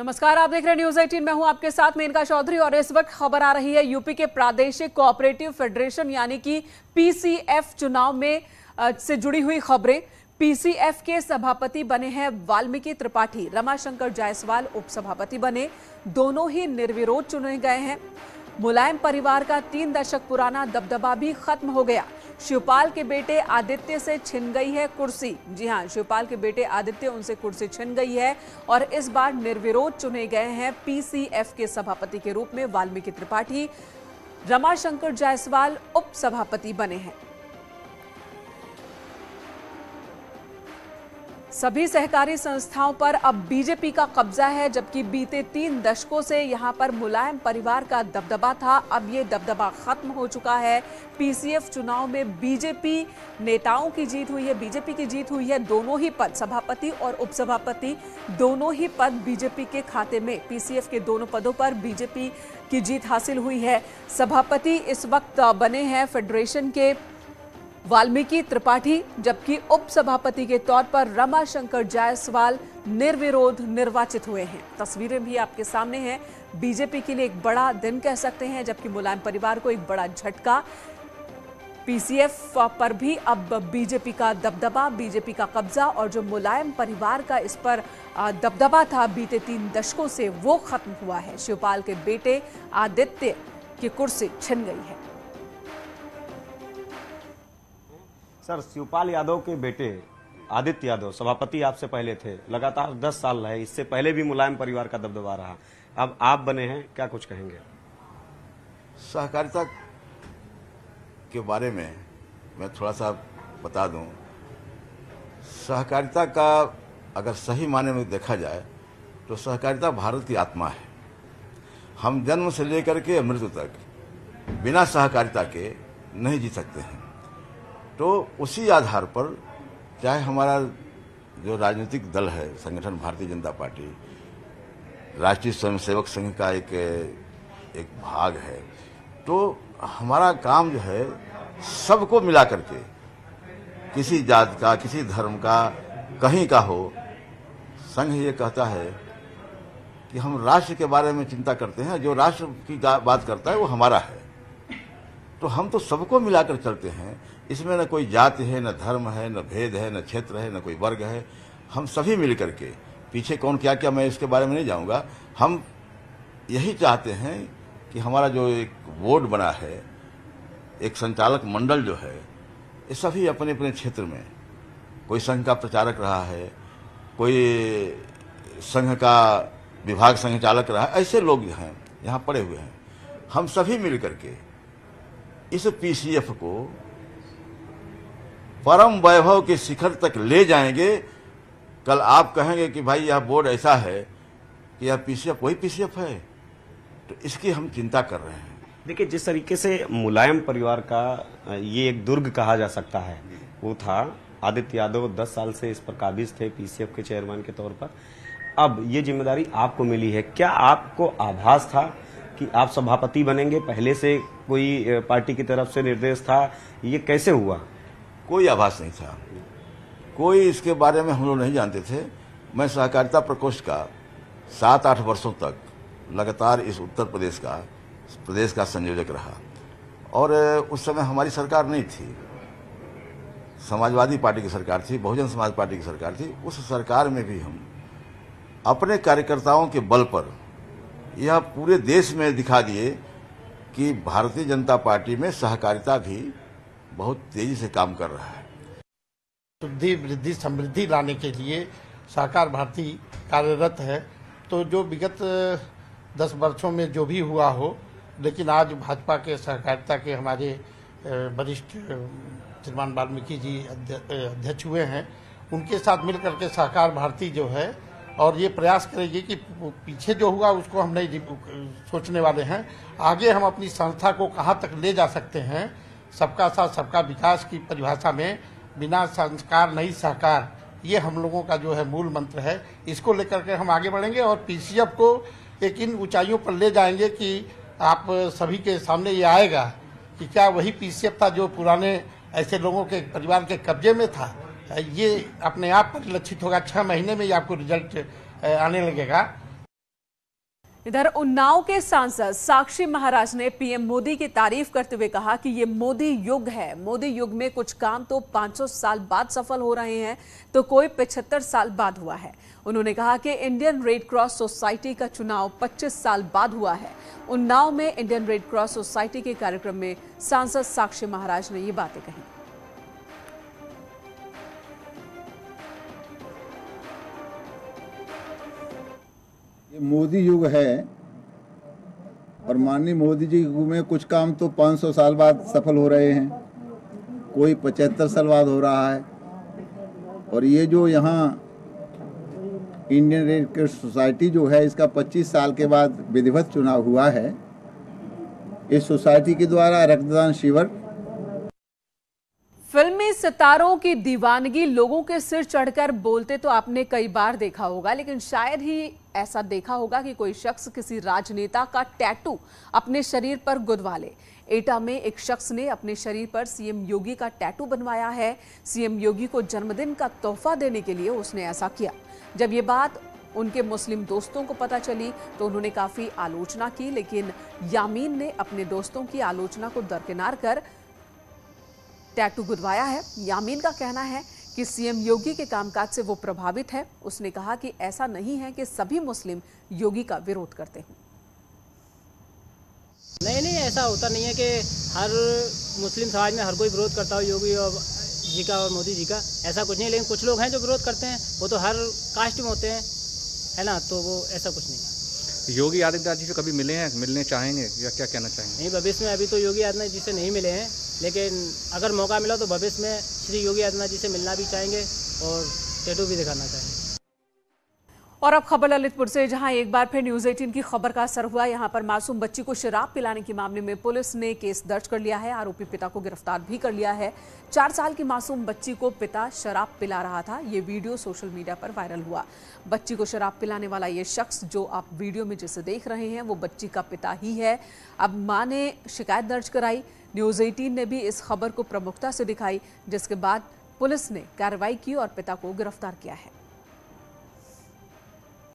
नमस्कार, आप देख रहे हैं न्यूज 18। मैं हूं आपके साथ मेनका चौधरी और इस वक्त खबर आ रही है यूपी के प्रादेशिक कोऑपरेटिव फेडरेशन यानी कि पीसीएफ चुनाव में से जुड़ी हुई खबरें। पीसीएफ के सभापति बने हैं वाल्मीकि त्रिपाठी, रमाशंकर जायसवाल उपसभापति बने। दोनों ही निर्विरोध चुने गए हैं। मुलायम परिवार का 3 दशक पुराना दबदबा भी खत्म हो गया। शिवपाल के बेटे आदित्य से छिन गई है कुर्सी। जी हां, शिवपाल के बेटे आदित्य उनसे कुर्सी छिन गई है और इस बार निर्विरोध चुने गए हैं पीसीएफ के सभापति के रूप में वाल्मीकि त्रिपाठी। रमाशंकर जायसवाल उप सभापति बने हैं। सभी सहकारी संस्थाओं पर अब बीजेपी का कब्जा है, जबकि बीते 3 दशकों से यहां पर मुलायम परिवार का दबदबा था। अब ये दबदबा खत्म हो चुका है। पीसीएफ चुनाव में बीजेपी नेताओं की जीत हुई है, बीजेपी की जीत हुई है। दोनों ही पद, सभापति और उपसभापति, दोनों ही पद बीजेपी के खाते में। पीसीएफ के दोनों पदों पर बीजेपी की जीत हासिल हुई है। सभापति इस वक्त बने हैं फेडरेशन के वाल्मीकि त्रिपाठी, जबकि उप सभापति के तौर पर रमाशंकर जायसवाल निर्विरोध निर्वाचित हुए हैं। तस्वीरें भी आपके सामने हैं। बीजेपी के लिए एक बड़ा दिन कह सकते हैं, जबकि मुलायम परिवार को एक बड़ा झटका। पीसीएफ पर भी अब बीजेपी का दबदबा, बीजेपी का कब्जा, और जो मुलायम परिवार का इस पर दबदबा था बीते 3 दशकों से, वो खत्म हुआ है। शिवपाल के बेटे आदित्य की कुर्सी छिन गई है। सर, शिवपाल यादव के बेटे आदित्य यादव सभापति आपसे पहले थे, लगातार 10 साल रहे। इससे पहले भी मुलायम परिवार का दबदबा रहा। अब आप बने हैं, क्या कुछ कहेंगे? सहकारिता के बारे में मैं थोड़ा सा बता दूं। सहकारिता का अगर सही माने में देखा जाए तो सहकारिता भारत की आत्मा है। हम जन्म से लेकर के मृत्यु तक बिना सहकारिता के नहीं जी सकते हैं। तो उसी आधार पर चाहे हमारा जो राजनीतिक दल है, संगठन भारतीय जनता पार्टी, राष्ट्रीय स्वयंसेवक संघ का एक भाग है, तो हमारा काम जो है सबको मिला करके, किसी जात का, किसी धर्म का, कहीं का हो, संघ ये कहता है कि हम राष्ट्र के बारे में चिंता करते हैं। जो राष्ट्र की बात करता है वो हमारा है। तो हम तो सबको मिलाकर चलते हैं। इसमें न कोई जाति है, न धर्म है, न भेद है, न क्षेत्र है, न कोई वर्ग है। हम सभी मिलकर के, पीछे कौन क्या क्या, मैं इसके बारे में नहीं जाऊंगा। हम यही चाहते हैं कि हमारा जो एक बोर्ड बना है, एक संचालक मंडल जो है, ये सभी अपने अपने क्षेत्र में, कोई संघ का प्रचारक रहा है, कोई संघ का विभाग संचालक रहा है, ऐसे लोग जो हैं यहाँ पड़े हुए हैं। हम सभी मिलकर के इस पीसीएफ को परम वैभव के शिखर तक ले जाएंगे। कल आप कहेंगे कि भाई यह बोर्ड ऐसा है कि यह पीसीएफ वही पीसीएफ है, तो इसकी हम चिंता कर रहे हैं। देखिए, जिस तरीके से मुलायम परिवार का ये एक दुर्ग कहा जा सकता है, वो था आदित्य यादव 10 साल से इस पर काबिज थे पीसीएफ के चेयरमैन के तौर पर। अब ये जिम्मेदारी आपको मिली है। क्या आपको आभास था कि आप सभापति बनेंगे? पहले से कोई पार्टी की तरफ से निर्देश था? ये कैसे हुआ? कोई आभास नहीं था, कोई इसके बारे में हम लोग नहीं जानते थे। मैं सहकारिता प्रकोष्ठ का 7-8 वर्षों तक लगातार इस उत्तर प्रदेश का संयोजक रहा, और उस समय हमारी सरकार नहीं थी, समाजवादी पार्टी की सरकार थी, बहुजन समाज पार्टी की सरकार थी। उस सरकार में भी हम अपने कार्यकर्ताओं के बल पर यह पूरे देश में दिखा दिए कि भारतीय जनता पार्टी में सहकारिता भी बहुत तेजी से काम कर रहा है। शुद्धि, वृद्धि, समृद्धि लाने के लिए सहकार भारती कार्यरत है। तो जो विगत 10 वर्षों में जो भी हुआ हो, लेकिन आज भाजपा के सहकारिता के हमारे वरिष्ठ श्रीमान वाल्मीकि जी अध्यक्ष हुए हैं। उनके साथ मिलकर के सहकार भारती जो है, और ये प्रयास करेगी कि पीछे जो हुआ उसको हम नहीं सोचने वाले हैं। आगे हम अपनी संस्था को कहाँ तक ले जा सकते हैं, सबका साथ सबका विकास की परिभाषा में बिना संस्कार नहीं सहकार, ये हम लोगों का जो है मूल मंत्र है। इसको लेकर के हम आगे बढ़ेंगे और पीसीएफ को एक इन ऊंचाइयों पर ले जाएंगे कि आप सभी के सामने ये आएगा कि क्या वही पीसीएफ था जो पुराने ऐसे लोगों के परिवार के कब्जे में था। ये अपने आप परिलक्षित होगा। 6 महीने में ही आपको रिजल्ट आने लगेगा। इधर उन्नाव के सांसद साक्षी महाराज ने पीएम मोदी की तारीफ करते हुए कहा कि ये मोदी युग है। मोदी युग में कुछ काम तो 500 साल बाद सफल हो रहे हैं तो कोई 75 साल बाद हुआ है। उन्होंने कहा कि इंडियन रेड क्रॉस सोसाइटी का चुनाव 25 साल बाद हुआ है। उन्नाव में इंडियन रेड क्रॉस सोसाइटी के कार्यक्रम में सांसद साक्षी महाराज ने ये बातें कही। ये मोदी युग है और माननीय मोदी जी के युग में कुछ काम तो 500 साल बाद सफल हो रहे हैं, कोई 75 साल बाद हो रहा है। और ये जो यहाँ इंडियन रेड क्रॉस सोसाइटी जो है, इसका 25 साल के बाद विधिवत चुनाव हुआ है। इस सोसाइटी के द्वारा रक्तदान शिविर, फिल्मी सितारों की दीवानगी लोगों के सिर चढ़कर बोलते तो आपने कई बार देखा होगा, लेकिन शायद ही ऐसा देखा होगा कि कोई शख्स किसी राजनेता का टैटू अपने शरीर पर गुदवा ले। एटा में एक शख्स ने अपने शरीर पर सीएम योगी का टैटू बनवाया है। सीएम योगी को जन्मदिन का तोहफा देने के लिए उसने ऐसा किया। जब ये बात उनके मुस्लिम दोस्तों को पता चली तो उन्होंने काफी आलोचना की, लेकिन यामीन ने अपने दोस्तों की आलोचना को दरकिनार कर टैटू गुदवाया है। यामीन का कहना है कि सीएम योगी के कामकाज से वो प्रभावित है। उसने कहा कि ऐसा नहीं है कि सभी मुस्लिम योगी का विरोध करते हों। नहीं, ऐसा होता नहीं है कि हर मुस्लिम समाज में हर कोई विरोध करता हो योगी और जी का और मोदी जी का, ऐसा कुछ नहीं। लेकिन कुछ लोग हैं जो विरोध करते हैं, वो तो हर कास्ट में होते हैं, है ना, तो वो ऐसा कुछ नहीं। योगी आदित्यनाथ जी से कभी मिले हैं, मिलने चाहेंगे या क्या कहना चाहेंगे? नहीं, भविष्य में अभी तो योगी आदित्यनाथ जी से नहीं मिले हैं, लेकिन अगर मौका मिला तो भविष्य में श्री योगी आदित्यनाथ जी से मिलना भी चाहेंगे और टैटू भी दिखाना चाहेंगे। और अब खबर ललितपुर से, जहां एक बार फिर न्यूज़ 18 की खबर का असर हुआ। यहां पर मासूम बच्ची को शराब पिलाने के मामले में पुलिस ने केस दर्ज कर लिया है। आरोपी पिता को गिरफ्तार भी कर लिया है। 4 साल की मासूम बच्ची को पिता शराब पिला रहा था। ये वीडियो सोशल मीडिया पर वायरल हुआ। बच्ची को शराब पिलाने वाला ये शख्स जो आप वीडियो में जिसे देख रहे हैं वो बच्ची का पिता ही है। अब मां ने शिकायत दर्ज कराई। न्यूज़ 18 ने भी इस खबर को प्रमुखता से दिखाई, जिसके बाद पुलिस ने कार्रवाई की और पिता को गिरफ्तार किया है।